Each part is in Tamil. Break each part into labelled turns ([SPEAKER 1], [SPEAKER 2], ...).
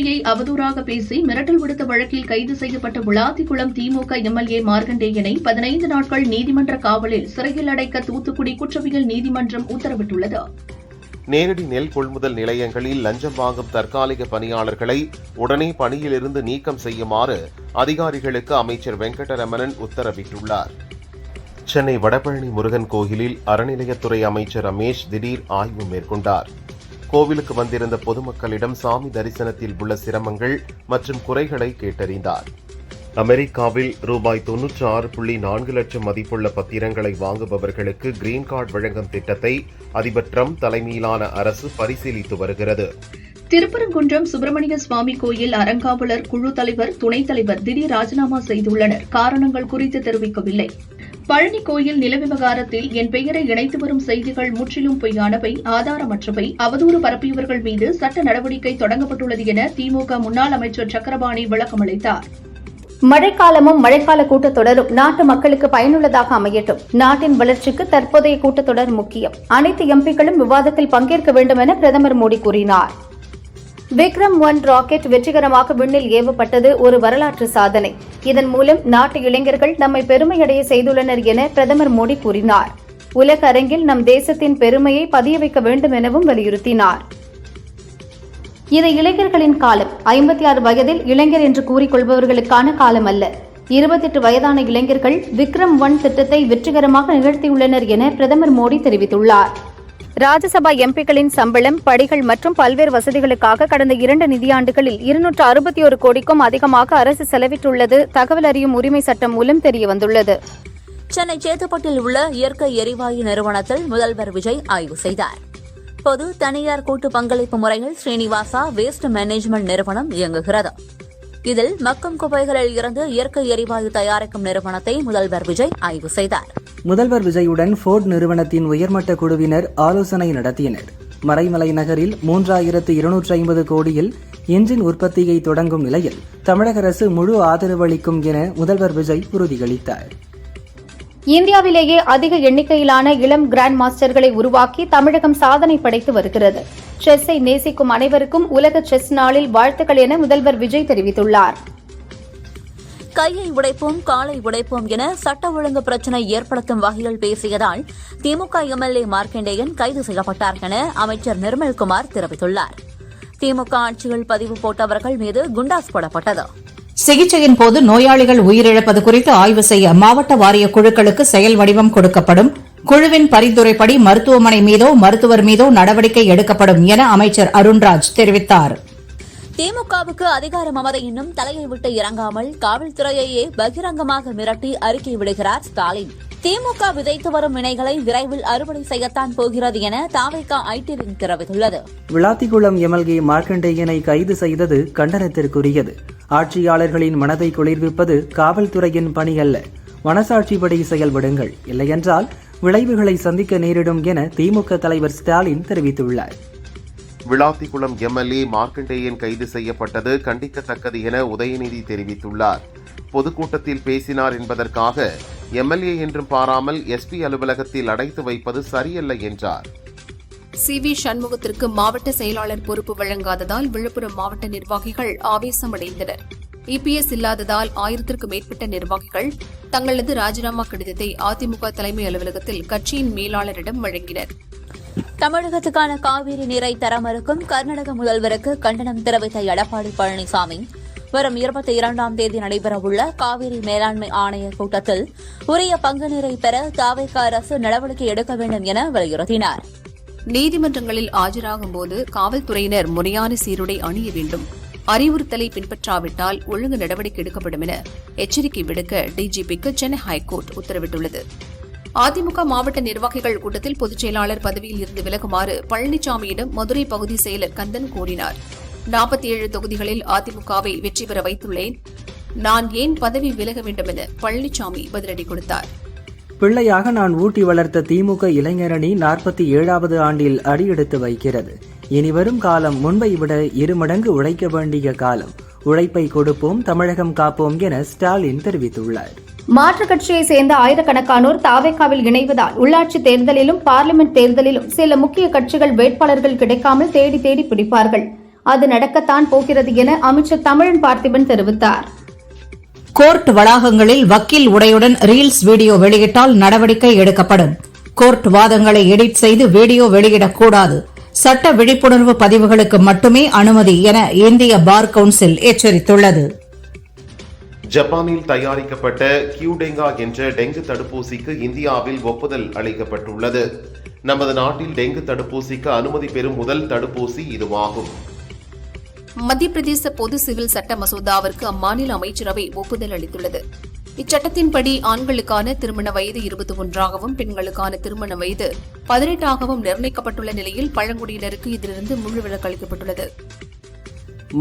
[SPEAKER 1] எம்எல்ஏ அவதூறாக பேசி மிரட்டல் விடுத்த வழக்கில் கைது செய்யப்பட்ட விளாத்திக்குளம் திமுக எம்எல்ஏ மார்க்கண்டேயனை 15 நாட்கள் நீதிமன்ற காவலில் சிறையில் அடைக்க தூத்துக்குடி குற்றவியல் நீதிமன்றம் உத்தரவிட்டுள்ளது.
[SPEAKER 2] நேரடி நெல் கொள்முதல் நிலையங்களில் லஞ்சம் வாங்கும் தற்காலிக பணியாளர்களை உடனே பணியிலிருந்து நீக்கம் செய்யுமாறு அதிகாரிகளுக்கு அமைச்சர் வெங்கடரமணன் உத்தரவிட்டுள்ளார். சென்னை வடபழனி முருகன் கோயிலில் அறநிலையத்துறை அமைச்சர் ரமேஷ் திடீர் ஆய்வு மேற்கொண்டார். கோவிலுக்கு வந்திருந்த பொதுமக்களிடம் சாமி தரிசனத்தில் உள்ள சிரமங்கள் மற்றும் குறைகளை கேட்டறிந்தார். அமெரிக்காவில் ரூபாய் 96.4 லட்சம் மதிப்புள்ள பத்திரங்களை வாங்குபவர்களுக்கு கிரீன் கார்டு வழங்கும் திட்டத்தை அதிபர் டிரம்ப் தலைமையிலான அரசு பரிசீலித்து வருகிறது.
[SPEAKER 1] திருப்பரங்குன்றம் சுப்பிரமணிய சுவாமி கோயில் அறங்காவலர் குழு தலைவர், துணைத் தலைவர் திடீர் ராஜினாமா செய்துள்ளனர். காரணங்கள் குறித்து தெரிவிக்கவில்லை. பழனி கோயில் நில விவகாரத்தில் என் பெயரை இணைத்து வரும் செய்திகள் முற்றிலும் பொய்யானவை, ஆதாரமற்றவை, அவதூறு பரப்பியவர்கள் மீது சட்ட நடவடிக்கை தொடங்கப்பட்டுள்ளது என திமுக முன்னாள் அமைச்சர் சக்கரபாணி விளக்கமளித்தார்.
[SPEAKER 3] மழைக்காலமும் மழைக்கால கூட்டத்தொடரும் நாட்டு மக்களுக்கு பயனுள்ளதாக அமையட்டும். நாட்டின் வளர்ச்சிக்கு தற்போதைய கூட்டத்தொடர் முக்கியம். அனைத்து எம்பிக்களும் விவாதத்தில் பங்கேற்க வேண்டும் என பிரதமர் மோடி கூறினார். விக்ரம் 1 ராக்கெட் வெற்றிகரமாக விண்ணில் ஏவப்பட்டது ஒரு வரலாற்று சாதனை. இதன் மூலம் நாட்டு இளைஞர்கள் நம்மை பெருமையடைய செய்துள்ளனர் என பிரதமர் மோடி கூறினார். உலக அரங்கில் நம் தேசத்தின் பெருமையை பதிய வைக்க வேண்டும் எனவும் வலியுறுத்தினார். இது இளைஞர்களின் காலம். 56 வயதில் இளைஞர் என்று கூறிக்கொள்பவர்களுக்கான காலம் அல்ல. 28 வயதான இளைஞர்கள் விக்ரம் 1 திட்டத்தை வெற்றிகரமாக நிகழ்த்தியுள்ளனர் என பிரதமர் மோடி தெரிவித்துள்ளார். ராஜ்யசபா எம்பிக்களின் சம்பளம், படிகள் மற்றும் பல்வேறு வசதிகளுக்காக கடந்த 2 நிதியாண்டுகளில் 261 கோடிக்கும் அதிகமாக அரசு செலவிட்டுள்ளது தகவல் அறியும் உரிமை சட்டம் மூலம் தெரியவந்துள்ளது.
[SPEAKER 4] சென்னை சேத்துப்பட்டில் உள்ள இயற்கை எரிவாயு நிறுவனத்தில் முதல்வர் விஜய் ஆய்வு செய்தார். பொது தனியார் கூட்டு பங்களிப்பு முறையில் ஸ்ரீனிவாசா வேஸ்ட் மேனேஜ்மெண்ட் நிறுவனம் இயங்குகிறது. இதில் மக்கும் குப்பைகளில் இருந்து இயற்கை எரிவாயு தயாரிக்கும் நிறுவனத்தை முதல்வர் விஜய் ஆய்வு செய்தார்.
[SPEAKER 5] முதல்வர் விஜயுடன் ஃபோர்ட் நிறுவனத்தின் உயர்மட்ட குழுவினர் ஆலோசனை நடத்தினர். மறைமலை நகரில் 3250 கோடியில் என்ஜின் உற்பத்தியை தொடங்கும் நிலையில் தமிழக அரசு முழு ஆதரவு அளிக்கும் என முதல்வர் விஜய் உறுதியளித்தார்.
[SPEAKER 3] இந்தியாவிலேயே அதிக எண்ணிக்கையிலான இளம் கிராண்ட் மாஸ்டர்களை உருவாக்கி தமிழகம் சாதனை படைத்து வருகிறது. செஸ்ஸை நேசிக்கும் அனைவருக்கும் உலக செஸ் நாளில் வாழ்த்துக்கள் என முதல்வர் விஜய் தெரிவித்துள்ளார்.
[SPEAKER 4] கையை உடைப்போம், காலை உடைப்போம் என சட்ட ஒழுங்கு பிரச்சினை ஏற்படுத்தும் வகையில் பேசியதால் திமுக எம்எல்ஏ மார்க்கண்டேயன் கைது செய்யப்பட்டார் என அமைச்சர் நிர்மல்குமார் தெரிவித்துள்ளார். திமுக ஆட்சியில் பதிவு போட்டவர்கள் மீது குண்டாஸ் போடப்பட்டது.
[SPEAKER 6] சிகிச்சையின் போது நோயாளிகள் உயிரிழப்பது குறித்து ஆய்வு செய்ய மாவட்ட வாரிய குழுக்களுக்கு செயல் வடிவம் கொடுக்கப்படும். குழுவின் பரிந்துரைப்படி மருத்துவமனை மீதோ மருத்துவர் மீதோ நடவடிக்கை எடுக்கப்படும் என அமைச்சர் அருண்ராஜ் தெரிவித்தார்.
[SPEAKER 4] திமுகவுக்கு அதிகார மமதை இன்னும் தலையை விட்டு இறங்காமல் காவல்துறையையே பகிரங்கமாக மிரட்டி அறிக்கை விடுகிறார் ஸ்டாலின். திமுக விதைத்து வரும் வினைகளை விரைவில் அறுவடை செய்யத்தான் போகிறது என தாவேகா ஐடி விங் தெரிவித்துள்ளது.
[SPEAKER 5] விளாத்திக்குளம் எம்எல்ஏ மார்க்கண்டேயனை கைது செய்தது கண்டனத்திற்குரியது. ஆட்சியாளர்களின் மனதை குளிர்விப்பது காவல்துறையின் பணி அல்ல. மனசாட்சிப்படி செயல்படுங்கள், இல்லையென்றால் விளைவுகளை சந்திக்க நேரிடும் என திமுக தலைவர் ஸ்டாலின் தெரிவித்துள்ளார்.
[SPEAKER 2] விளாத்திக்குளம் எம்எல்ஏ மார்க்கண்டேயன் கைது செய்யப்பட்டது கண்டிக்கத்தக்கது என உதயநிதி தெரிவித்துள்ளார். பொதுக்கூட்டத்தில் பேசினார் என்பதற்காக எம்எல்ஏ என்றும் பாராமல் எஸ்பி அலுவலகத்தில் அடைத்து வைப்பது சரியல்ல என்றார்.
[SPEAKER 7] CV சண்முகத்திற்கு மாவட்ட செயலாளர் பொறுப்பு வழங்காததால் விழுப்புரம் மாவட்ட நிர்வாகிகள் ஆவேசமடைந்தனர். EPS இல்லாததால் 1000க்கும் மேற்பட்ட நிர்வாகிகள் தங்களது ராஜினாமா கடிதத்தை அதிமுக தலைமை அலுவலகத்தில் கட்சியின் மேலாளரிடம் வழங்கினர்.
[SPEAKER 4] தமிழகத்துக்கான காவிரி நீரை தர மறுக்கும் கர்நாடக முதல்வருக்கு கண்டனம் தெரிவித்த எடப்பாடி பழனிசாமி வரும் 22ஆம் தேதி நடைபெறவுள்ள காவிரி மேலாண்மை ஆணைய கூட்டத்தில் உரிய பங்கு நீரை பெற தாவேகா அரசு நடவடிக்கை எடுக்க வேண்டும் என வலியுறுத்தினார்.
[SPEAKER 7] நீதிமன்றங்களில் ஆஜராகும் போது காவல்துறையினர் முறையான சீருடை அணிய வேண்டும். அறிவுறுத்தலை பின்பற்றாவிட்டால் ஒழுங்கு நடவடிக்கை எடுக்கப்படும் என எச்சரிக்கை விடுக்க டிஜிபிக்கு சென்னை ஹைகோர்ட் உத்தரவிட்டுள்ளது. அதிமுக மாவட்ட நிர்வாகிகள் கூட்டத்தில் பொதுச் செயலாளர் பதவியில் இருந்து விலகுமாறு பழனிசாமியிடம் மதுரை பகுதி செயலர் கந்தன் கோரினார். 47 தொகுதிகளில் அதிமுகவை வெற்றி பெற வைத்துள்ளேன், நான் ஏன் பதவி விலக வேண்டும் என பழனிசாமி பதிலடி கொடுத்தார்.
[SPEAKER 5] பிள்ளையாக நான் ஊட்டி வளர்த்த திமுக இளைஞரணி 47வது ஆண்டில் அடியெடுத்து வைக்கிறது. இனிவரும் காலம் முன்பை விட 2 மடங்கு உழைக்க வேண்டிய காலம். உழைப்பை கொடுப்போம், தமிழகம் காப்போம் என ஸ்டாலின் தெரிவித்துள்ளார்.
[SPEAKER 3] மாற்றுக் கட்சியை சேர்ந்த ஆயிரக்கணக்கானோர் தாவேகாவில் இணைவதால் உள்ளாட்சி தேர்தலிலும் பார்லிமெண்ட் தேர்தலிலும் சில முக்கிய கட்சிகள் வேட்பாளர்கள் கிடைக்காமல் தேடி தேடி பிடிப்பார்கள். அது நடக்கத்தான் போகிறது என அமைச்சர் தமிழன் பார்த்திபன் தெரிவித்தார்.
[SPEAKER 6] கோர்ட் வளாகங்களில் வக்கீல் உடையுடன் ரீல்ஸ் வீடியோ வெளியிட்டால் நடவடிக்கை எடுக்கப்படும். கோர்ட் வாதங்களை எடிட் செய்து வீடியோ வெளியிடக்கூடாது. சட்ட விழிப்புணர்வு பதிவுகளுக்கு மட்டுமே அனுமதி என இந்திய பார் கவுன்சில் எச்சரித்துள்ளது.
[SPEAKER 2] ஜப்பானில் தயாரிக்கப்பட்ட கியூடெங்கா என்ற டெங்கு தடுப்பூசிக்கு இந்தியாவில் ஒப்புதல் அளிக்கப்பட்டுள்ளது. நமது நாட்டில் டெங்கு தடுப்பூசிக்கு அனுமதி பெறும் முதல் தடுப்பூசி இதுவாகும்.
[SPEAKER 7] மத்திய பிரதேச பொது சிவில் சட்ட மசோதாவிற்கு அம்மாநில அமைச்சரவை ஒப்புதல் அளித்துள்ளது. இச்சட்டத்தின்படி ஆண்களுக்கான திருமண வயது 21ஆகவும் பெண்களுக்கான திருமண வயது 18ஆகவும் நிர்ணயிக்கப்பட்டுள்ள நிலையில் பழங்குடியினருக்கு இதிலிருந்து முழு விலக்கு அளிக்கப்பட்டுள்ளது.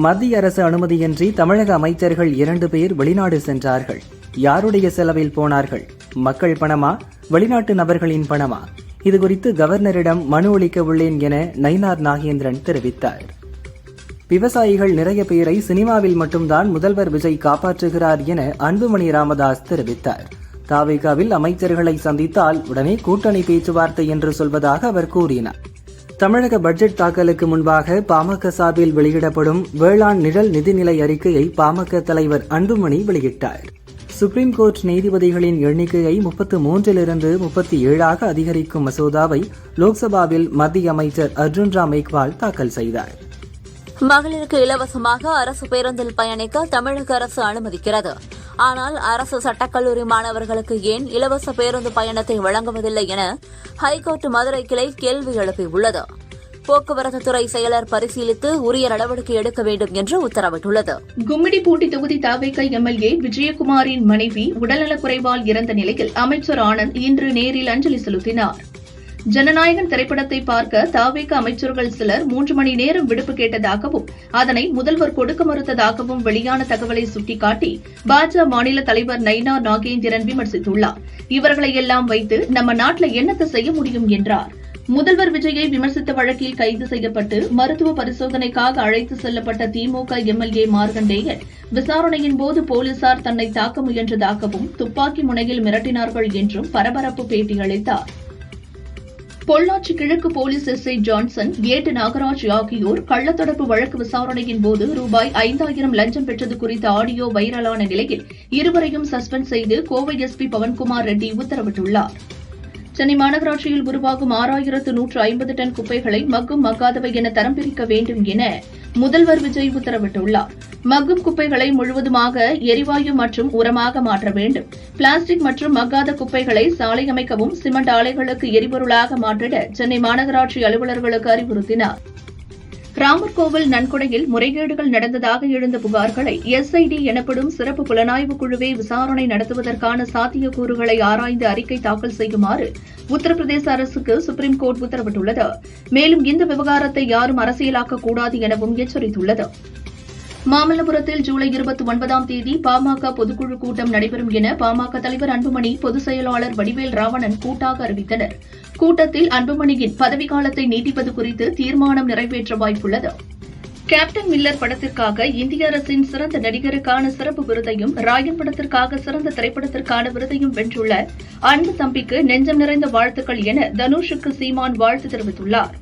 [SPEAKER 5] மத்திய அரசு அனுமதியின்றி தமிழக அமைச்சர்கள் 2 பேர் வெளிநாடு சென்றார்கள். யாருடைய செலவில் போனார்கள்? மக்கள் பணமா, வெளிநாட்டு நபர்களின் பணமா? இதுகுறித்து கவர்னரிடம் மனு அளிக்க உள்ளேன் என நயினார் நாகேந்திரன் தெரிவித்தார். விவசாயிகள் நிறைய பேரை சினிமாவில் மட்டும்தான் முதல்வர் விஜய் காப்பாற்றுகிறார் என அன்புமணி ராமதாஸ் தெரிவித்தார். தாவேகாவில் அமைச்சர்களை சந்தித்தால் உடனே கூட்டணி பேச்சுவார்த்தை என்று சொல்வதாக அவர் கூறினார். தமிழக பட்ஜெட் தாக்கலுக்கு முன்பாக பாமக சார்பில் வெளியிடப்படும் வேளாண் நிழல் நிதிநிலை அறிக்கையை பாமக தலைவர் அன்புமணி வெளியிட்டார். சுப்ரீம் கோர்ட் நீதிபதிகளின் எண்ணிக்கையை 33லிருந்து 37ஆக அதிகரிக்கும் மசோதாவை லோக்சபாவில் மத்திய அமைச்சர் அர்ஜுன் ராம் மேக்வால் தாக்கல் செய்தார்.
[SPEAKER 4] மகளிருக்கு இலவசமாக அரசு பேருந்தில் பயணிக்க தமிழக அரசு அனுமதிக்கிறது. ஆனால் அரசு சட்டக்கல்லூரி மாணவர்களுக்கு ஏன் இலவச பேருந்து பயணத்தை வழங்குவதில்லை என ஹைகோர்ட் மதுரை கிளை கேள்வி எழுப்பியுள்ளது. போக்குவரத்து துறை செயலர் பரிசீலித்து உரிய நடவடிக்கை எடுக்க வேண்டும் என்று உத்தரவிட்டுள்ளது.
[SPEAKER 1] கும்மிடிப்பூண்டி தொகுதி தவிக எம்எல்ஏ விஜயகுமாரின் மனைவி உடல்நலக்குறைவால் இறந்த நிலையில் அமைச்சர் ஆனந்த் இன்று நேரில் அஞ்சலி செலுத்தினார். ஜனநாயகன் திரைப்படத்தை பார்க்க தவிக அமைச்சர்கள் சிலர் 3 மணி நேரம் விடுப்பு கேட்டதாகவும் அதனை முதல்வர் கொடுக்க மறுத்ததாகவும் வெளியான தகவலை சுட்டிக்காட்டி பாஜக மாநில தலைவர் நயினார் நாகேந்திரன் விமர்சித்துள்ளார். இவர்களையெல்லாம் வைத்து நம்ம நாட்டில் என்னத்தை செய்ய முடியும் என்றார். முதல்வர் விஜயை விமர்சித்த வழக்கில் கைது செய்யப்பட்டு மருத்துவ பரிசோதனைக்காக அழைத்து செல்லப்பட்ட திமுக எம்எல்ஏ மார்கண்டேயன் விசாரணையின் போது போலீசார் தன்னை தாக்க முயன்றதாகவும் துப்பாக்கி முனையில் மிரட்டினார்கள் என்றும் பரபரப்பு பேட்டியளித்தார். பொள்ளாச்சி கிழக்கு போலீஸ் எஸ்ஐ ஜான்சன், ஏட்டு நாகராஜ் ஆகியோர் கள்ளத்தொடர்பு வழக்கு விசாரணையின் போது ரூபாய் 5000 லஞ்சம் பெற்றது குறித்த ஆடியோ வைரலான நிலையில் இருவரையும் சஸ்பெண்ட் செய்து கோவை எஸ்பி பவன்குமார் ரெட்டி உத்தரவிட்டுள்ளார். சென்னை மாநகராட்சியில் உருவாகும் 6150 டன் குப்பைகளை மக்கும் மக்காதவை என தரம் பிரிக்க வேண்டும் என முதல்வர் விஜய் உத்தரவிட்டுள்ளார். மக்கும் குப்பைகளை முழுவதுமாக எரிவாயு மற்றும் உரமாக மாற்ற வேண்டும். பிளாஸ்டிக் மற்றும் மக்காத குப்பைகளை சாலை அமைக்கவும் சிமெண்ட் ஆலைகளுக்கு எரிபொருளாக மாற்றிட சென்னை மாநகராட்சி அலுவலர்களுக்கு அறிவுறுத்தினார். ராமர் கோவில் நன்கொடையில் முறைகேடுகள் நடந்ததாக எழுந்த புகார்களை எஸ்ஐடி எனப்படும் சிறப்பு புலனாய்வு குழுவே விசாரணை நடத்துவதற்கான சாத்தியக்கூறுகளை ஆராய்ந்து அறிக்கை தாக்கல் செய்யுமாறு உத்தரப்பிரதேச அரசுக்கு சுப்ரீம் கோர்ட் உத்தரவிட்டுள்ளது. மேலும் இந்த விவகாரத்தை யாரும் அரசியலாக்கக்கூடாது எனவும் எச்சரித்துள்ளது. மாமல்லபுரத்தில் ஜூலை 29ஆம் தேதி பாமக பொதுக்குழு கூட்டம் நடைபெறும் என பாமக தலைவர் அன்புமணி, பொதுச் செயலாளர் வடிவேல் ராவணன் கூட்டாக அறிவித்தனர். கூட்டத்தில் அன்புமணியின் பதவிக்காலத்தை நீட்டிப்பது குறித்து தீர்மானம் நிறைவேற்ற வாய்ப்புள்ளது. கேப்டன் மில்லர் படத்திற்காக இந்திய அரசின் சிறந்த நடிகருக்கான சிறப்பு விருதையும், ராயன் படத்திற்காக சிறந்த திரைப்படத்திற்கான விருதையும் வென்றுள்ள அன்பு தம்பிக்கு நெஞ்சம் நிறைந்த வாழ்த்துக்கள் என தனுஷுக்கு சீமான் வாழ்த்து தெரிவித்துள்ளார்.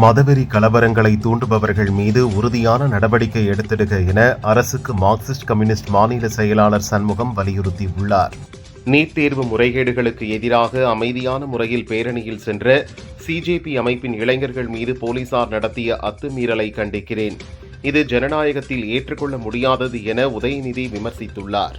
[SPEAKER 2] மதவெறி கலவரங்களை தூண்டுபவர்கள் மீது உறுதியான நடவடிக்கை எடுத்திடுக என அரசுக்கு மார்க்சிஸ்ட் கம்யூனிஸ்ட் மாநில செயலாளர் சண்முகம் வலியுறுத்தியுள்ளார். நீட் தேர்வு முறைகேடுகளுக்கு எதிராக அமைதியான முறையில் பேரணியில் சென்ற சிஜேபி அமைப்பின் இளைஞர்கள் மீது போலீசார் நடத்திய அத்துமீறலை கண்டிக்கிறேன். இது ஜனநாயகத்தில் ஏற்றுக்கொள்ள முடியாதது என உதயநிதி விமர்சித்துள்ளார்.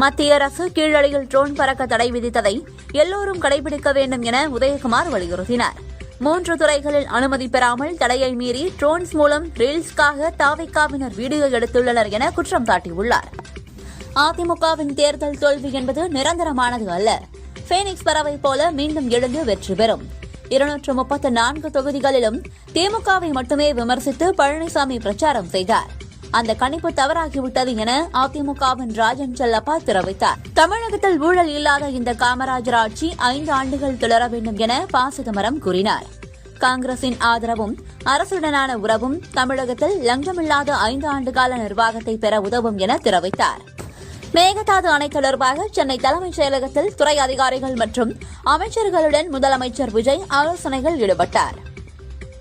[SPEAKER 4] மத்திய அரசு கீழடியில் ட்ரோன் பறக்க தடை விதித்ததை எல்லோரும் கடைபிடிக்க வேண்டும் என உதயகுமார் வலியுறுத்தினார். 3 துறைகளில் அனுமதி பெறாமல் தடையை மீறி ட்ரோன்ஸ் மூலம் ரீல்ஸ்க்காக தவிகவினர் வீடியோ எடுத்துள்ளனர் என குற்றம் சாட்டியுள்ளார். அதிமுகவின் தேர்தல் தோல்வி என்பது நிரந்தரமானது அல்ல. பீனிக்ஸ் பறவை போல மீண்டும் எழுந்து வெற்றி பெறும். 234 தொகுதிகளிலும் திமுகவை மட்டுமே விமர்சித்து பழனிசாமி பிரச்சாரம் செய்தார். அந்த கணிப்பு தவறாகிவிட்டது என அதிமுகவின் ராஜன் செல்லப்பா தெரிவித்தார். தமிழகத்தில் ஊழல் இல்லாத இந்த காமராஜர் ஆட்சி 5 ஆண்டுகள் தொடர வேண்டும் என ப. சிதம்பரம் கூறினார். காங்கிரசின் ஆதரவும் அரசுடனான உறவும் தமிழகத்தில் லஞ்சமில்லாத 5 ஆண்டுகால நிர்வாகத்தை பெற உதவும் என தெரிவித்தார். மேகதாது அணை தொடர்பாக சென்னை தலைமைச் செயலகத்தில் துறை அதிகாரிகள் மற்றும் அமைச்சர்களுடன் முதலமைச்சர் விஜய் ஆலோசனைகள் ஈடுபட்டார்.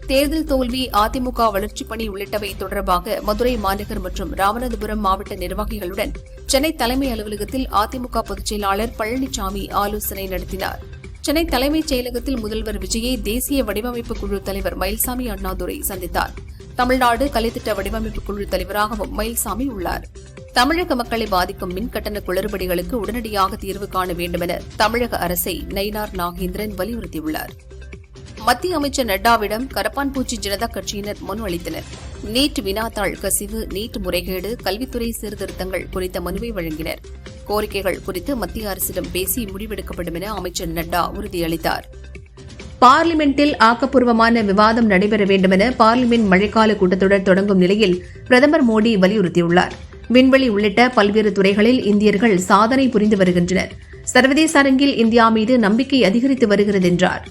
[SPEAKER 7] தேர்தல் தோல்வி, அதிமுக வளர்ச்சிப் பணி உள்ளிட்டவை தொடர்பாக மதுரை மாநகர் மற்றும் ராமநாதபுரம் மாவட்ட நிர்வாகிகளுடன் சென்னை தலைமை அலுவலகத்தில் அதிமுக பொதுச் செயலாளர் பழனிசாமி ஆலோசனை நடத்தினார். சென்னை தலைமைச் செயலகத்தில் முதல்வர் விஜயை தேசிய வடிவமைப்பு குழு தலைவர் மயில்சாமி அண்ணாதுரை சந்தித்தார். தமிழ்நாடு கலைத்திட்ட வடிவமைப்பு குழு தலைவராகவும் மயில்சாமி உள்ளார். தமிழக மக்களை பாதிக்கும் மின்கட்டண குளறுபடிகளுக்கு உடனடியாக தீர்வு காண வேண்டுமென தமிழக அரசை நயினார் நாகேந்திரன் வலியுறுத்தியுள்ளார். மத்திய அமைச்சர் நட்டாவிடம் கரப்பான்பூச்சி ஜனதா கட்சியினர் மனு அளித்தனர். நீட் வினாத்தாள் கசிவு, நீட் முறைகேடு, கல்வித்துறை சீர்திருத்தங்கள் குறித்த மனுவை வழங்கினர். கோரிக்கைகள் குறித்து மத்திய அரசிடம் பேசி முடிவெடுக்கப்படும் என அமைச்சர் நட்டா உறுதியளித்தார். பார்லிமென்டில் ஆக்கப்பூர்வமான விவாதம் நடைபெற வேண்டுமென பார்லிமென்ட் மழைக்கால கூட்டத்தொடர் தொடங்கும் நிலையில் பிரதமர் மோடி வலியுறுத்தியுள்ளார். விண்வெளி உள்ளிட்ட பல்வேறு துறைகளில் இந்தியர்கள் சாதனை புரிந்து வருகின்றனர். சர்வதேச அரங்கில் இந்தியா மீது நம்பிக்கை அதிகரித்து வருகிறது என்றார்.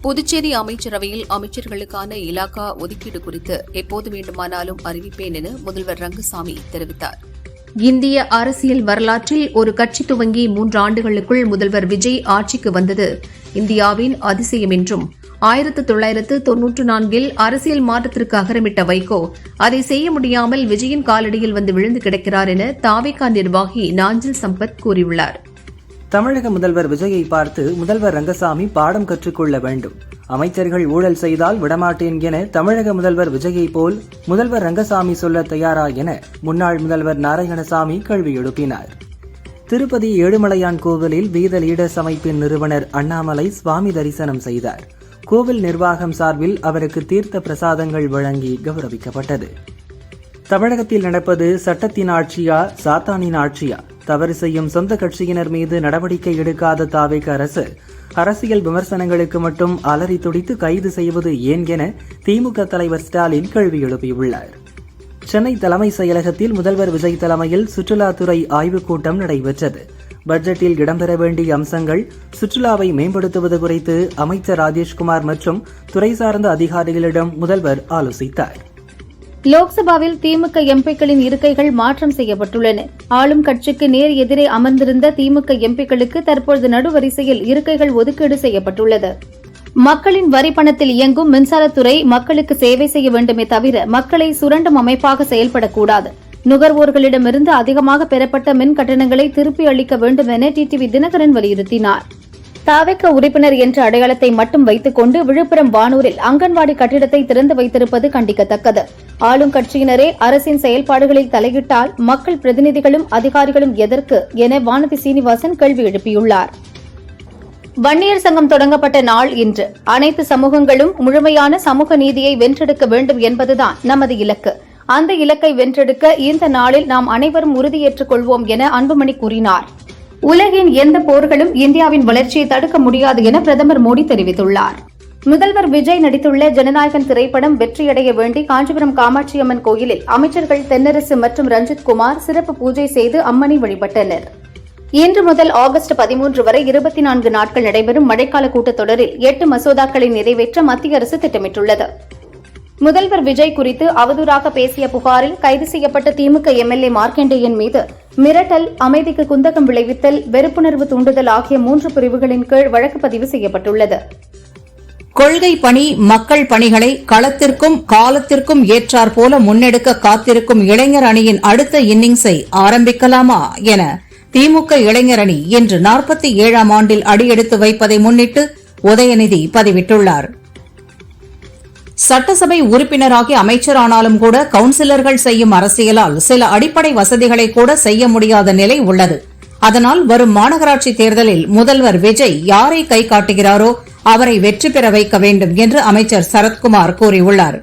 [SPEAKER 7] புதுச்சேரி அமைச்சரவையில் அமைச்சர்களுக்கான இலாகா ஒதுக்கீடு குறித்து எப்போது வேண்டுமானாலும் அறிவிப்பேன் என முதல்வர் ரங்கசாமி தெரிவித்தார். இந்திய அரசியல் வரலாற்றில் ஒரு கட்சி துவங்கி 3 ஆண்டுகளுக்குள் முதல்வர் விஜய் ஆட்சிக்கு வந்தது இந்தியாவின் அதிசயம் என்றும் 1994இல் அரசியல் மாற்றத்திற்கு அகரமிட்ட வைகோ அதை செய்ய முடியாமல் விஜயின் காலடியில் வந்து விழுந்து கிடக்கிறார் என தாவேகா நிர்வாகி நாஞ்சில் சம்பத் கூறியுள்ளார்.
[SPEAKER 5] தமிழக முதல்வர் விஜயை பார்த்து முதல்வர் ரங்கசாமி பாடம் கற்றுக்கொள்ள வேண்டும். அமைச்சர்கள் ஊழல் செய்தால் விடமாட்டேன் என தமிழக முதல்வர் விஜயை போல் முதல்வர் ரங்கசாமி சொல்ல தயாரா என முன்னாள் முதல்வர் நாராயணசாமி கேள்வி எழுப்பினார். திருப்பதி ஏழுமலையான் கோவிலில் வேத லீடர்ஸ் அமைப்பின் நிறுவனர் அண்ணாமலை சுவாமி தரிசனம் செய்தார். கோவில் நிர்வாகம் சார்பில் அவருக்கு தீர்த்த பிரசாதங்கள் வழங்கி கௌரவிக்கப்பட்டது. தமிழகத்தில் நடப்பது சட்டத்தின் ஆட்சியா, சாத்தானின் ஆட்சியா? தவறு செய்யும் சொந்த கட்சியினர் மீது நடவடிக்கை எடுக்காத தாவேக அரசு அரசியல் விமர்சனங்களுக்கு மட்டும் அலறி துடித்து கைது செய்வது ஏன் என திமுக தலைவர் ஸ்டாலின் கேள்வி எழுப்பியுள்ளார். சென்னை தலைமை செயலகத்தில் முதல்வர் விஜய் தலைமையில் சுற்றுலாத்துறை ஆய்வுக் கூட்டம் நடைபெற்றது. பட்ஜெட்டில் இடம்பெற வேண்டிய அம்சங்கள், சுற்றுலாவை மேம்படுத்துவது குறித்து அமைச்சர் ராஜேஷ்குமார் மற்றும் துறை சார்ந்த அதிகாரிகளிடம் முதல்வர் ஆலோசித்தார்.
[SPEAKER 3] லோக்சபாவில் திமுக எம்பிக்களின் இருக்கைகள் மாற்றம் செய்யப்பட்டுள்ளன. ஆளும் கட்சிக்கு நேர் எதிரே அமர்ந்திருந்த திமுக எம்பிக்களுக்கு தற்போது நடுவரிசையில் இருக்கைகள் ஒதுக்கீடு செய்யப்பட்டுள்ளது. மக்களின் வரி பணத்தில் இயங்கும் மின்சாரத்துறை மக்களுக்கு சேவை செய்ய வேண்டுமே தவிர மக்களை சுரண்டும் அமைப்பாக செயல்படக்கூடாது. நுகர்வோர்களிடமிருந்து அதிகமாக பெறப்பட்ட மின் கட்டணங்களை திருப்பி அளிக்க வேண்டும் என டிடிவி தினகரன் வலியுறுத்தினார். தாவேக உறுப்பினர் என்ற அடையாளத்தை மட்டும் வைத்துக் கொண்டு விழுப்புரம் வானூரில் அங்கன்வாடி கட்டிடத்தை திறந்து வைத்திருப்பது கண்டிக்கத்தக்கது. ஆளும் கட்சியினரே அரசின் செயல்பாடுகளில் தலையிட்டால் மக்கள் பிரதிநிதிகளும் அதிகாரிகளும் எதற்கு என வானதி சீனிவாசன் கேள்வி எழுப்பியுள்ளார். வன்னியர் சங்கம் தொடங்கப்பட்ட நாள் இன்று. அனைத்து சமூகங்களும் முழுமையான சமூக நீதியை வென்றெடுக்க வேண்டும் என்பதுதான் நமது இலக்கு. அந்த இலக்கை வென்றெடுக்க இந்த நாளில் நாம் அனைவரும் உறுதியேற்றுக் கொள்வோம் என அன்புமணி கூறினார். உலகின் எந்த போர்களும் இந்தியாவின் வளர்ச்சியை தடுக்க முடியாது என பிரதமர் மோடி தெரிவித்துள்ளார். முதல்வர் விஜய் நடித்துள்ள ஜனநாயகன் திரைப்படம் வெற்றியடைய வேண்டி காஞ்சிபுரம் காமாட்சியம்மன் கோயிலில் அமைச்சர்கள் தென்னரசு மற்றும் ரஞ்சித் குமார் சிறப்பு பூஜை செய்து அம்மனை வழிபட்டனர். இன்று முதல் ஆகஸ்ட் 13 வரை 24 நாட்கள் நடைபெறும் மழைக்கால கூட்டத்தொடரில் 8 மசோதாக்களை நிறைவேற்ற மத்திய அரசு திட்டமிட்டுள்ளது. முதல்வர் விஜய் குறித்து அவதூறாக பேசிய புகாரில் கைது செய்யப்பட்ட திமுக எம்எல்ஏ மார்க்கண்டேயன் மீது மிரட்டல், அமைதிக்கு குந்தகம் விளைவித்தல், வெறுப்புணர்வு தூண்டுதல் ஆகிய 3 பிரிவுகளின் கீழ் வழக்கு பதிவு செய்யப்பட்டுள்ளது.
[SPEAKER 6] கொள்கை பணி, மக்கள் பணிகளை களத்திற்கும் காலத்திற்கும் ஏற்றாற்போல முன்னெடுக்க காத்திருக்கும் இளைஞர் அணியின் அடுத்த இன்னிங்ஸை ஆரம்பிக்கலாமா என திமுக இளைஞர் அணி இன்று 47ஆம் ஆண்டில் அடியெடுத்து வைப்பதை முன்னிட்டு உதயநிதி பதிவிட்டுள்ளார். சட்டசபை உறுப்பினராகி அமைச்சரானாலும் கூட கவுன்சிலர்கள் செய்யும் அரசியலால் சில அடிப்படை வசதிகளை கூட செய்ய முடியாத நிலை உள்ளது. அதனால் வரும் மாநகராட்சி தேர்தலில் முதல்வர் விஜய் யாரை கை காட்டுகிறாரோ அவரை வெற்றி பெற வைக்க வேண்டும் என்று அமைச்சர் சரத்குமார் கூறியுள்ளார்.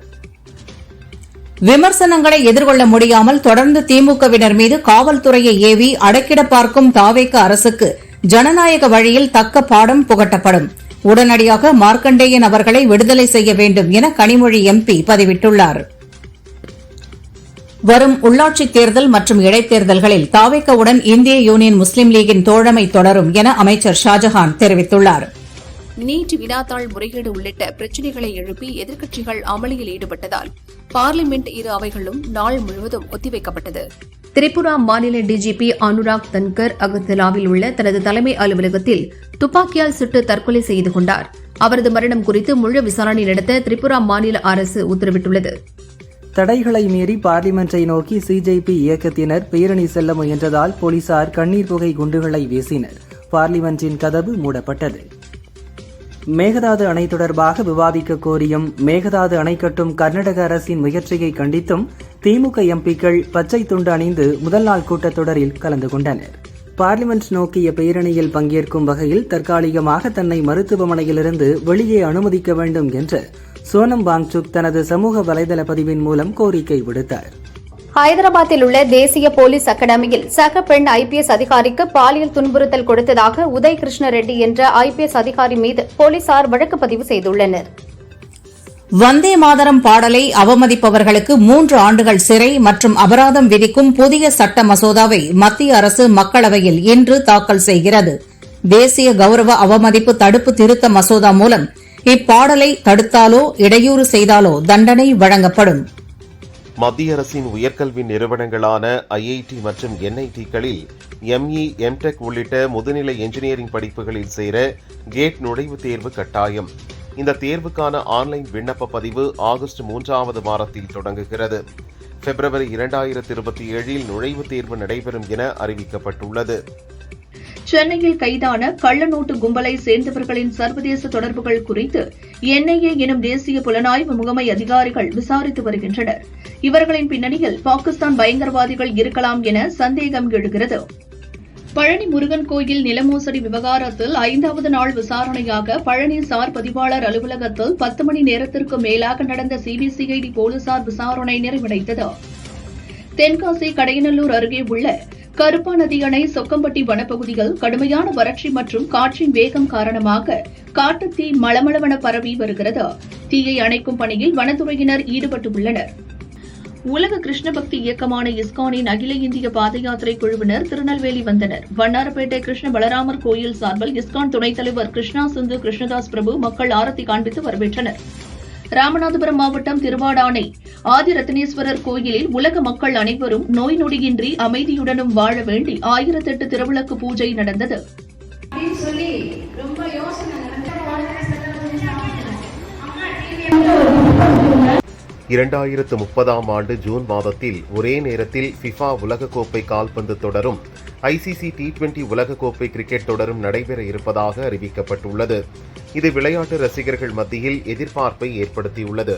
[SPEAKER 6] விமர்சனங்களை எதிர்கொள்ள முடியாமல் தொடர்ந்து திமுகவினர் மீது காவல்துறையை ஏவி அடக்கிட பார்க்கும் தாவேக அரசுக்கு ஜனநாயக வழியில் தக்க பாடம் புகட்டப்படும். உடனடியாக மார்க்கண்டேயன் அவர்களை விடுதலை செய்ய வேண்டும் என கனிமொழி எம்பி பதிவிட்டுள்ளார். வரும் உள்ளாட்சித் தேர்தல் மற்றும் இடைத்தேர்தல்களில் தாவேகவுடன் இந்திய யூனியன் முஸ்லீம் லீகின் தோழமை தொடரும் என அமைச்சர் ஷாஜஹான் தெரிவித்துள்ளார்.
[SPEAKER 7] நீட் வினாத்தாள் முறைகேடு உள்ளிட்ட பிரச்சினைகளை எழுப்பி எதிர்க்கட்சிகள் அமளியில் ஈடுபட்டதால் பார்லிமென்ட் இரு அவைகளும் நாள் முழுவதும் ஒத்திவைக்கப்பட்டது.
[SPEAKER 1] திரிபுரா மாநில டிஜிபி அனுராக் தன்கர் அகர்தலாவில் உள்ள தனது தலைமை அலுவலகத்தில் துப்பாக்கியால் சுட்டு தற்கொலை செய்து கொண்டார்.
[SPEAKER 7] அவரது மரணம் குறித்து முழு விசாரணை நடத்த திரிபுரா மாநில அரசு உத்தரவிட்டுள்ளது.
[SPEAKER 5] தடைகளை மீறி பார்லிமென்றை நோக்கி சிஜேபி இயக்கத்தினர் பேரணி செல்ல முயன்றதால் போலீசார் கண்ணீர் புகை குண்டுகளை வீசினர். பார்லிமென்டின் கதவு மூடப்பட்டது. மேகதாது அணை தொடர்பாக விவாதிக்க கோரியும் மேகதாது அணை கட்டும் கர்நாடக அரசின் முயற்சியை கண்டித்தும் திமுக எம்பிக்கள் பச்சை துண்டு அணிந்து முதல் நாள் கூட்டத்தொடரில் கலந்து கொண்டனர். பார்லிமென்ட் நோக்கிய பேரணியில் பங்கேற்கும் வகையில் தற்காலிகமாக தன்னை மருத்துவமனையிலிருந்து வெளியே அனுமதிக்க வேண்டும் என்று சோனம் வாங்சுக் தனது சமூக வலைதள பதிவின் மூலம் கோரிக்கை விடுத்தார்.
[SPEAKER 3] ஹைதராபாத்தில் உள்ள தேசிய போலீஸ் அகாடமியில் சக பெண் ஐபிஎஸ் அதிகாரிக்கு பாலியல் துன்புறுத்தல் கொடுத்ததாக உதய் கிருஷ்ண ரெட்டி என்ற ஐபிஎஸ் அதிகாரி மீது போலீசார் வழக்கு பதிவு செய்துள்ளனர்.
[SPEAKER 6] வந்தே மாதரம் பாடலை அவமதிப்பவர்களுக்கு 3 ஆண்டுகள் சிறை மற்றும் அபராதம் விதிக்கும் புதிய சட்ட மசோதாவை மத்திய அரசு மக்களவையில் இன்று தாக்கல் செய்கிறது. தேசிய கௌரவ அவமதிப்பு தடுப்பு திருத்த மசோதா மூலம் இப்பாடலை தடுத்தாலோ இடையூறு செய்தாலோ தண்டனை வழங்கப்படும்.
[SPEAKER 2] மத்திய அரசின் உயர்கல்வி நிறுவனங்களான ஐஐடி மற்றும் என்ஐடிகளில் எம்இ, எம்டெக் உள்ளிட்ட முதுநிலை என்ஜினியரிங் படிப்புகளில் சேர கேட் நுழைவுத் தேர்வு கட்டாயம். இந்த தேர்வுக்கான ஆன்லைன் விண்ணப்ப பதிவு ஆகஸ்ட் 3வது வாரத்தில் தொடங்குகிறது. பிப்ரவரி 2027 நுழைவுத் தேர்வு நடைபெறும் என அறிவிக்கப்பட்டுள்ளது.
[SPEAKER 1] சென்னையில் கைதான கள்ள நோட்டு கும்பலை சேர்ந்தவர்களின் சர்வதேச தொடர்புகள் குறித்து என்ஐஏ எனும் தேசிய புலனாய்வு முகமை அதிகாரிகள் விசாரித்து வருகின்றனர். இவர்களின் பின்னணியில் பாகிஸ்தான் பயங்கரவாதிகள் இருக்கலாம் என சந்தேகம் எழுகிறது. பழனி முருகன் கோயில் நிலமோசடி விவகாரத்தில் 5வது நாள் விசாரணையாக பழனி சார் பதிவாளர் அலுவலகத்தில் 10 மணி நேரத்திற்கு மேலாக நடந்த சிபிசிஐடி போலீசார் விசாரணை நிறைவடைந்தது. தென்காசி கடையநல்லூர் அருகே உள்ள கருப்பா நதி அணை சொக்கம்பட்டி வனப்பகுதியில் கடுமையான வறட்சி மற்றும் காற்றின் வேகம் காரணமாக காட்டுத்தீ மளமளவென பரவி வருகிறது. தீயை அணைக்கும் பணியில் வனத்துறையினர் ஈடுபட்டுள்ளனர். உலக கிருஷ்ண பக்தி இயக்கமான இஸ்கானின் அகில இந்திய பாத யாத்திரை குழுவினர் திருநெல்வேலி வந்தனர். வண்ணாரப்பேட்டை கிருஷ்ண பலராமர் கோயில் சார்பில் இஸ்கான் துணைத் தலைவர் கிருஷ்ணா சிந்து கிருஷ்ணதாஸ் பிரபு மக்கள் ஆரத்தி காண்பித்து வரவேற்றனர். ராமநாதபுரம் மாவட்டம் திருவாடானை ஆதிரத்னேஸ்வரர் கோயிலில் உலக மக்கள் அனைவரும் நோய் நொடியின்றி அமைதியுடனும் வாழ வேண்டி 1008 திருவிளக்கு பூஜை நடந்தது.
[SPEAKER 2] 2030 ஜூன் மாதத்தில் ஒரே நேரத்தில் ஃபிஃபா உலகக்கோப்பை கால்பந்து தொடரும் ஐசிசி T20 உலகக்கோப்பை கிரிக்கெட் தொடரும் நடைபெற இருப்பதாக அறிவிக்கப்பட்டுள்ளது. இது விளையாட்டு ரசிகர்கள் மத்தியில் எதிர்பார்ப்பை ஏற்படுத்தியுள்ளது.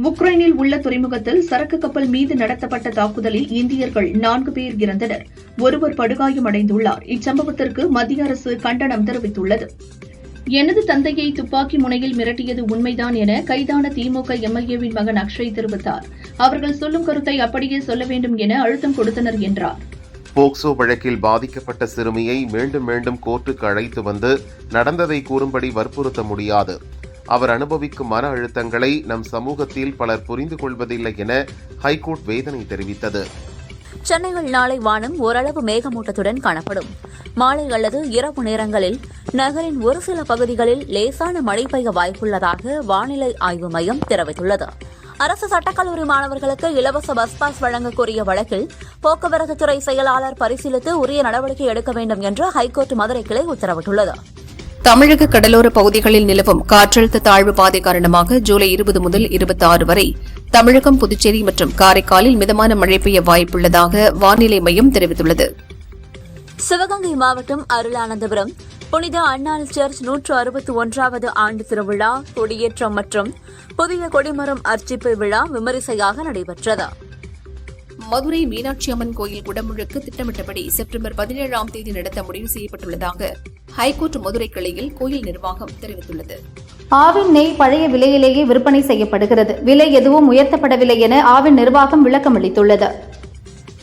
[SPEAKER 1] உக்ரைனில் உள்ள துறைமுகத்தில் சரக்கு கப்பல் மீது நடத்தப்பட்ட தாக்குதலில் இந்தியர்கள் 4 பேர் இறந்தனர். ஒருவர் படுகாயமடைந்துள்ளார். இச்சம்பவத்திற்கு மத்திய அரசு கண்டனம் தெரிவித்துள்ளது. எனது தந்தையை துப்பாக்கி முனையில் மிரட்டியது உண்மைதான் என கைதான திமுக எம்எல்ஏவின் மகன் அக்ஷய் தெரிவித்தார். அவர்கள் சொல்லும் கருத்தை அப்படியே சொல்ல வேண்டும் என அழுத்தம் கொடுத்தனர் என்றார்.
[SPEAKER 2] போக்சோ வழக்கில் பாதிக்கப்பட்ட சிறுமியை மீண்டும் மீண்டும் கோர்ட்டுக்கு அழைத்து வந்து நடந்ததை கூறும்படி வற்புறுத்த முடியாது. அவர் அனுபவிக்கும் மன அழுத்தங்களை நம் சமூகத்தில் பலர் புரிந்து கொள்வதில்லை என ஹைகோர்ட் வேதனை தெரிவித்தது.
[SPEAKER 4] சென்னையில் நாளை வானம் ஓரளவு மேகமூட்டத்துடன் காணப்படும். மாலை அல்லது இரவு நேரங்களில் நகரின் ஒரு சில பகுதிகளில் லேசான மழை பெய்ய வாய்ப்புள்ளதாக வானிலை ஆய்வு மையம் தெரிவித்துள்ளது. அரசு சட்டக்கல்லூரி மாணவர்களுக்கு இலவச பஸ் பாஸ் வழங்க கோரிய வழக்கில் போக்குவரத்துத்துறை செயலாளர் பரிசீலித்து உரிய நடவடிக்கை எடுக்க வேண்டும் என்று ஹைகோர்ட் மதுரை கிளை உத்தரவிட்டுள்ளது.
[SPEAKER 7] தமிழக கடலோர பகுதிகளில் நிலவும் காற்றழுத்த தாழ்வு பாதை காரணமாக ஜூலை 20 முதல் 26 வரை தமிழகம், புதுச்சேரி மற்றும் காரைக்காலில் மிதமான மழை பெய்ய வாய்ப்புள்ளதாக வானிலை மையம் தெரிவித்துள்ளது.
[SPEAKER 4] சிவகங்கை மாவட்டம் அருளானந்தபுரம் புனித அன்னாள் சர்ச் 161வது ஆண்டு திருவிழா, கொடியேற்றம் மற்றும் புதிய கொடிமரம் அர்ச்சிப்பு விழா விமரிசையாக நடைபெற்றது.
[SPEAKER 7] மதுரை மீனாட்சி அம்மன் கோயில் குடமுழுக்கு திட்டமிட்டபடி செப்டம்பர் 17ஆம் தேதி நடத்த முடிவு செய்யப்பட்டுள்ளதாக ஹைகோர்ட் மதுரை கிளையில் கோயில் நிர்வாகம் தெரிவித்துள்ளது.
[SPEAKER 3] ஆவின் நெய் பழைய விலையிலேயே விற்பனை செய்யப்படுகிறது. விலை எதுவும் உயர்த்தப்படவில்லை என ஆவின் நிர்வாகம் விளக்கம் அளித்துள்ளது.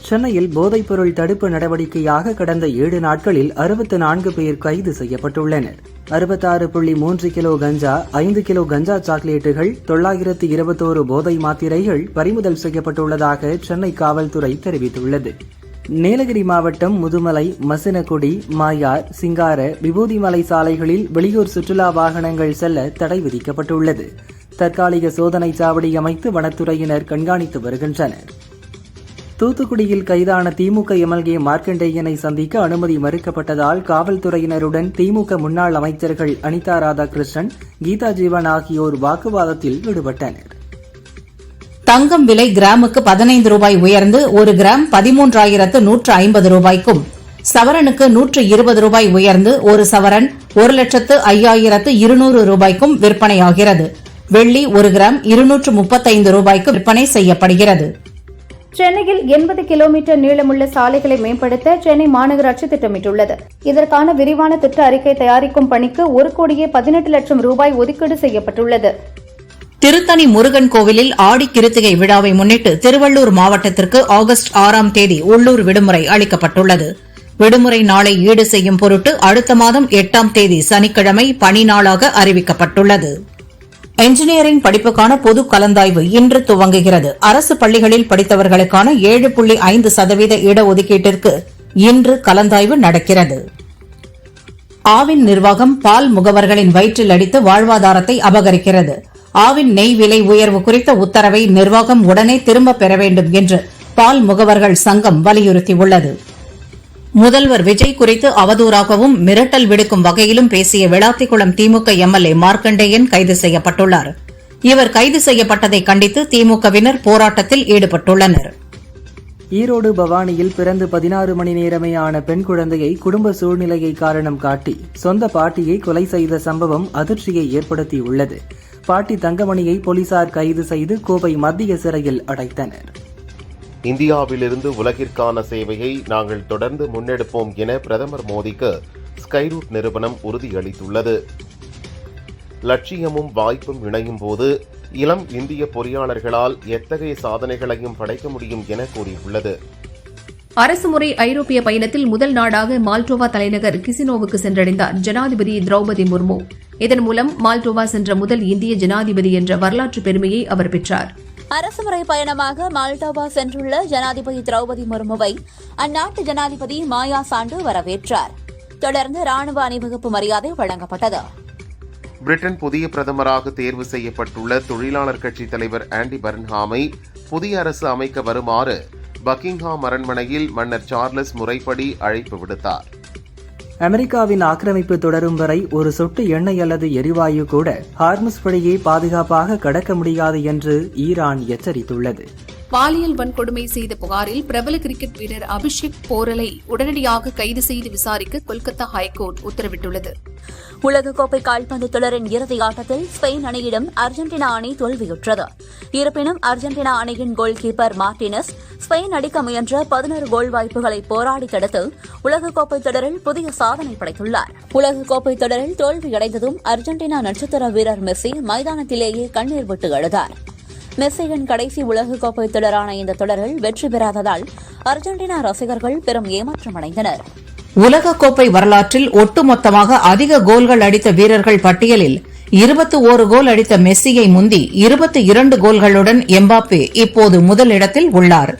[SPEAKER 5] சென்னையில் போதைப்பொருள் தடுப்பு நடவடிக்கையாக கடந்த 7 நாட்களில் 64 பேர் கைது செய்யப்பட்டுள்ளனர். 66.3 கிலோ கஞ்சா, 5 கிலோ கஞ்சா சாக்லேட்டுகள், 921 போதை மாத்திரைகள் பறிமுதல் செய்யப்பட்டுள்ளதாக சென்னை காவல்துறை தெரிவித்துள்ளது. நீலகிரி மாவட்டம் முதுமலை, மசினகுடி, மாயார், சிங்கார, விபூதிமலை சாலைகளில் வெளியூர் சுற்றுலா வாகனங்கள் செல்ல தடை விதிக்கப்பட்டுள்ளது. தற்காலிக சோதனை சாவடி அமைத்து வனத்துறையினர் கண்காணித்து வருகின்றனர். தூத்துக்குடியில் கைதான திமுக எம்எல்ஏ மார்க்கண்டேயனை சந்திக்க அனுமதி மறுக்கப்பட்டதால் காவல்துறையினருடன் திமுக முன்னாள் அமைச்சர்கள் அனிதா ராதாகிருஷ்ணன், கீதா ஜீவன் ஆகியோர் வாக்குவாதத்தில் ஈடுபட்டனர்.
[SPEAKER 6] தங்கம் விலை கிராமுக்கு 15 ரூபாய் உயர்ந்து 1 கிராம் 13,150 ரூபாய்க்கும், சவரனுக்கு 120 ரூபாய் உயர்ந்து 1 சவரன் 1,05,200 ரூபாய்க்கும் விற்பனையாகிறது. வெள்ளி 1 கிராம் 235 ரூபாய்க்கு விற்பனை செய்யப்படுகிறது.
[SPEAKER 3] சென்னையில் 80 கிலோமீட்டர் நீளமுள்ள சாலைகளை மேம்படுத்த சென்னை மாநகராட்சி திட்டமிட்டுள்ளது. இதற்கான விரிவான திட்ட அறிக்கை தயாரிக்கும் பணிக்கு 1,18 லட்சம் ரூபாய் ஒதுக்கீடு செய்யப்பட்டுள்ளது.
[SPEAKER 6] திருத்தணி முருகன் கோவிலில் ஆடி கிருத்திகை விழாவை முன்னிட்டு திருவள்ளூர் மாவட்டத்திற்கு ஆகஸ்ட் 6ஆம் தேதி உள்ளூர் விடுமுறை அளிக்கப்பட்டுள்ளது. விடுமுறை நாளை ஈடு செய்யும் பொருட்டு அடுத்த மாதம் 8ஆம் தேதி சனிக்கிழமை பணி நாளாக அறிவிக்கப்பட்டுள்ளது. என்ஜினியரிங் படிப்புக்கான பொது கலந்தாய்வு இன்று துவங்குகிறது. அரசு பள்ளிகளில் படித்தவர்களுக்கான 7.5% இடஒதுக்கீட்டிற்கு இன்று கலந்தாய்வு நடக்கிறது. ஆவின் நிர்வாகம் பால் முகவர்களின் வயிற்றில் அடித்து வாழ்வாதாரத்தை அபகரிக்கிறது. ஆவின் நெய் விலை உயர்வு குறித்த உத்தரவை நிர்வாகம் உடனே திரும்பப் பெற வேண்டும் என்று பால் முகவர்கள் சங்கம் வலியுறுத்தியுள்ளது. முதல்வர் விஜய் குறித்து அவதூறாகவும் மிரட்டல் விடுக்கும் வகையிலும் பேசிய விளாத்திக்குளம் திமுக எம்எல்ஏ மார்க்கண்டேயன் கைது செய்யப்பட்டுள்ளார். இவர் கைது செய்யப்பட்டதை கண்டித்து திமுகவினர் போராட்டத்தில் ஈடுபட்டுள்ளனர்.
[SPEAKER 5] ஈரோடு பவானியில் பிறந்து 16 மணி நேரமே ஆன பெண் குழந்தையை குடும்ப சூழ்நிலையை காரணம் காட்டி சொந்த பாட்டியை கொலை செய்த சம்பவம் அதிர்ச்சியை ஏற்படுத்தியுள்ளது. பாட்டி தங்கமணியை போலீசார் கைது செய்து கோவை மத்திய சிறையில் அடைத்தனர்.
[SPEAKER 2] இந்தியாவிலிருந்து உலகிற்கான சேவையை நாங்கள் தொடர்ந்து முன்னெடுப்போம் என பிரதமர் மோடிக்கு ஸ்கைரூட் நிறுவனம் உறுதியளித்துள்ளது. லட்சியமும் வாய்ப்பும் இணையும் போது இளம் இந்திய பொறியாளர்களால் எத்தகைய சாதனைகளையும் படைக்க முடியும் என கூறியுள்ளது.
[SPEAKER 7] அரசுமுறை ஐரோப்பிய பயணத்தில் முதல் நாடாக மால்டோவா தலைநகர் கிசினோவுக்கு சென்றடைந்தார் ஜனாதிபதி திரௌபதி முர்மு. இதன் மூலம் மால்டோவா சென்ற முதல் இந்திய ஜனாதிபதி என்ற வரலாற்று பெருமையை அவர் பெற்றார்.
[SPEAKER 4] அரசுமுறை பயணமாக மால்டோவா சென்றுள்ள ஜனாதிபதி திரௌபதி முர்முவை அந்நாட்டு ஜனாதிபதி மாயா சாண்டு வரவேற்றார். தொடர்ந்து ராணுவ அணிவகுப்பு மரியாதை வழங்கப்பட்டது.
[SPEAKER 2] பிரிட்டன் புதிய பிரதமராக தேர்வு செய்யப்பட்டுள்ள தொழிலாளர் கட்சித் தலைவர் ஆண்டி பர்ன்ஹாமை புதிய அரசு அமைக்க வருமாறு பக்கிங்ஹாம் அரண்மனையில் மன்னர் சார்லஸ் முறைப்படி அழைப்பு விடுத்தார்.
[SPEAKER 5] அமெரிக்காவின் ஆக்கிரமிப்பு தொடரும் வரை ஒரு சொட்டு எண்ணெய் அல்லது எரிவாயு கூட ஹார்முஸ் வழியே பாதுகாப்பாக கடக்க முடியாது என்று ஈரான் எச்சரித்துள்ளது.
[SPEAKER 7] பாலியல் வன்கொடுமை செய்த புகாரில் பிரபல கிரிக்கெட் வீரர் அபிஷேக் போரலை உடனடியாக கைது செய்து விசாரிக்க கொல்கத்தா ஹைகோர்ட் உத்தரவிட்டுள்ளது.
[SPEAKER 4] உலகக்கோப்பை கால்பந்து தொடரின் இறுதி ஆட்டத்தில் ஸ்பெயின் அணியிடம் அர்ஜென்டினா அணி தோல்வியுற்றது. இருப்பினும் அர்ஜென்டினா அணியின் கோல் கீப்பர் மார்டினஸ் ஸ்பெயின் அடிக்க முயன்ற 11 கோல் வாய்ப்புகளை போராடி தடுத்து உலகக்கோப்பை தொடரில் புதிய சாதனை படைத்துள்ளார். உலகக்கோப்பை தொடரில் தோல்வியடைந்ததும் அர்ஜென்டினா நட்சத்திர வீரர் மெஸ்ஸி மைதானத்திலேயே கண்ணீர் விட்டு அழுதார். மெஸ்ஸியின் கடைசி உலகக்கோப்பை தொடரான இந்த தொடரில் வெற்றி பெறாததால் அர்ஜென்டினா ரசிகர்கள் பெரும் ஏமாற்றமடைந்தனர்.
[SPEAKER 6] உலகக்கோப்பை வரலாற்றில் ஒட்டுமொத்தமாக அதிக கோல்கள் அடித்த வீரர்கள் பட்டியலில் 21 கோல் அடித்த மெஸ்ஸியை முந்தி 22 கோல்களுடன் எம்பாப்பே இப்போது முதலிடத்தில் உள்ளார்.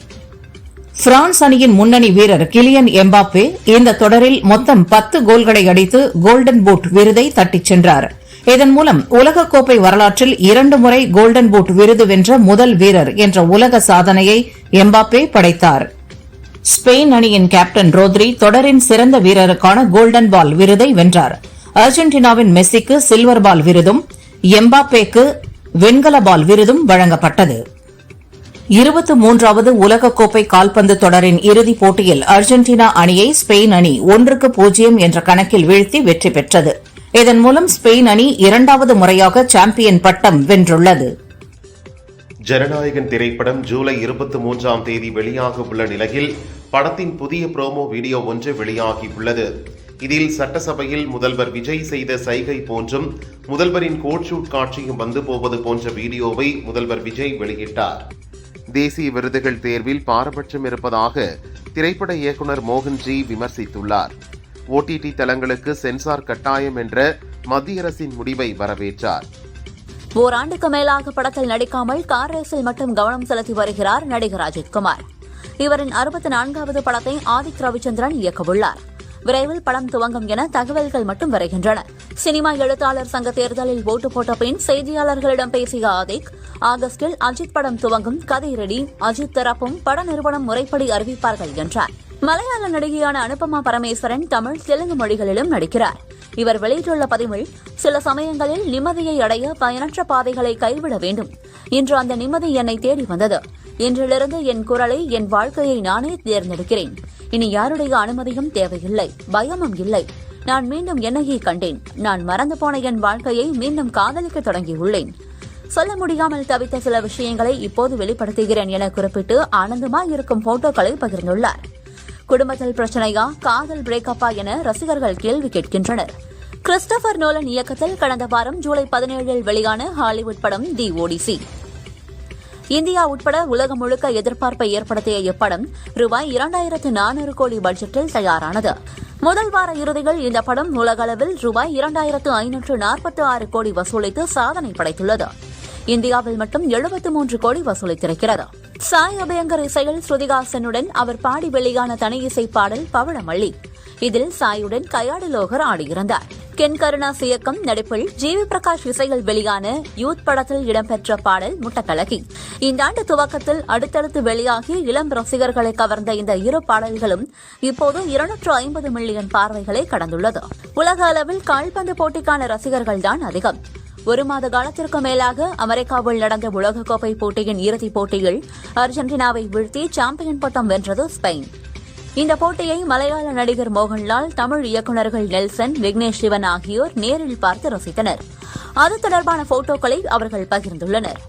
[SPEAKER 6] பிரான்ஸ் அணியின் முன்னணி வீரர் கிலியன் எம்பாப்பே இந்த தொடரில் மொத்தம் 10 கோல்களை அடித்து கோல்டன் பூட் விருதை தட்டிச் சென்றார். இதன் மூலம் உலகக்கோப்பை வரலாற்றில் 2 முறை கோல்டன் பூட் விருது வென்ற முதல் வீரர் என்ற உலக சாதனையை எம்பாப்பே படைத்தார். ஸ்பெயின் அணியின் கேப்டன் ரோத்ரி தொடரின் சிறந்த வீரருக்கான கோல்டன் பால் விருதை வென்றார். அர்ஜென்டினாவின் மெஸ்ஸிக்கு சில்வர் பால் விருதும் எம்பாப்பேக்கு வெண்கல பால் விருதும் வழங்கப்பட்டது. 23வது உலகக்கோப்பை கால்பந்து தொடரின் இறுதிப் போட்டியில் அர்ஜென்டினா அணியை ஸ்பெயின் அணி 1-0 என்ற கணக்கில் வீழ்த்தி வெற்றி பெற்றது. இதன் மூலம் ஸ்பெயின் அணி 2வது முறையாக சாம்பியன் பட்டம் வென்றுள்ளது.
[SPEAKER 2] ஜனநாயகன் திரைப்படம் ஜூலை 23ஆம் தேதி வெளியாக உள்ள நிலையில் படத்தின் புதிய ப்ரோமோ வீடியோ ஒன்று வெளியாகியுள்ளது. இதில் சட்டசபையில் முதல்வர் விஜய் செய்த சைகை போன்றும் முதல்வரின் கோட் ஷூட் காட்சியும் வந்து போவது போன்ற வீடியோவை முதல்வர் விஜய் வெளியிட்டார். தேசிய விருதுகள் தேர்வில் பாரபட்சம் இருப்பதாக திரைப்பட இயக்குநர் மோகன்ஜி விமர்சித்துள்ளார். OTT தளங்களுக்கு சென்சார் கட்டாயம் என்ற மத்திய அரசின் முடிவை வரவேற்றார்.
[SPEAKER 4] ஓராண்டுக்கு மேலாக படத்தில் நடிக்காமல் கார் ரேஸில் மட்டும் கவனம் செலுத்தி வருகிறார் நடிகர் அஜித்குமார். இவரின் 64வது படத்தை ஆதிக் ரவிச்சந்திரன் இயக்கவுள்ளார். விரைவில் படம் துவங்கும் என தகவல்கள் மட்டும் வருகின்றன. சினிமா எழுத்தாளர் சங்க தேர்தலில் ஓட்டு போட்ட பின் செய்தியாளர்களிடம் பேசிய ஆதிக், ஆகஸ்டில் அஜித் படம் துவங்கும், கதை ரெடி, அஜித் தரப்பும் பட நிறுவனம் முறைப்படி அறிவிப்பார்கள் என்றார். மலையாள நடிகையான அனுபமா பரமேஸ்வரன் தமிழ், தெலுங்கு மொழிகளிலும் நடிக்கிறார். இவர் வெளியிட்டுள்ள பதிவில், சில சமயங்களில் நிம்மதியை அடைய பயனற்ற பாதைகளை கைவிட வேண்டும். இன்று அந்த நிம்மதி என்னை தேடி வந்தது. இன்றிலிருந்து என் குரலை, என் வாழ்க்கையை நானே தேர்ந்தெடுக்கிறேன். இனி யாருடைய அனுமதியும் தேவையில்லை, பயமும் இல்லை. நான் மீண்டும் என்னையே கண்டேன். நான் மறந்து போன என் வாழ்க்கையை மீண்டும் காதலிக்க தொடங்கியுள்ளேன். சொல்ல முடியாமல் தவித்த சில விஷயங்களை இப்போது வெளிப்படுத்துகிறேன் என குறிப்பிட்டு ஆனந்தமாய் இருக்கும் போட்டோக்களை பகிர்ந்துள்ளார். குடும்பத்தில் பிரச்சனையா, காதல் பிரேக்கப்பா என ரசிகர்கள் கேள்வி கேட்கின்றனர். கிறிஸ்டோபர் நோலன் இயக்கத்தில் கடந்த வாரம் ஜூலை 17 வெளியான ஹாலிவுட் படம் தி ஓடிசி. இந்தியா உட்பட உலகம் முழுக்க எதிர்பார்ப்பை ஏற்படுத்திய இப்படம் ரூபாய் 2400 கோடி பட்ஜெட்டில் தயாரானது. முதல் வார இறுதியில் இந்த படம் உலகளவில் ரூபாய் 2546 கோடி வசூலித்து சாதனை படைத்துள்ளது. இந்தியாவில் மட்டும் 73 கோடி வசூலித்திருக்கிறது. சாய் அபயங்கர் இசையில் ஸ்ருதிகாசனுடன் அவர் பாடி வெளியான தனி இசை பாடல் பவளமல்லி. இதில் சாயுடன் கயாடு லோகர் ஆடியிருந்தார். கென் கருணாஸ் இயக்கம் நடிப்பில் ஜிவி பிரகாஷ் இசையில் வெளியான யூத் படத்தில் இடம்பெற்ற பாடல் முட்டக்கலகி. இந்த ஆண்டு துவக்கத்தில் அடுத்தடுத்து வெளியாகி இளம் ரசிகர்களை கவர்ந்த இந்த இரு பாடல்களும் இப்போது 250 மில்லியன் பார்வைகளை கடந்துள்ளது. உலக அளவில் கால்பந்து போட்டிக்கான ரசிகர்கள்தான் அதிகம். ஒரு மாத காலத்திற்கு மேலாக அமெரிக்காவில் நடந்த உலகக்கோப்பை போட்டியின் இறுதிப் போட்டியில் அர்ஜென்டினாவை வீழ்த்தி சாம்பியன் பட்டம் வென்றது ஸ்பெயின். இந்த போட்டியை மலையாள நடிகர் மோகன்லால், தமிழ் இயக்குநர்கள் நெல்சன், விக்னேஷ் சிவன் ஆகியோர் நேரில் பார்த்து ரசித்தனர். அது தொடர்பான போட்டோக்களை அவர்கள் பகிர்ந்துள்ளனர்.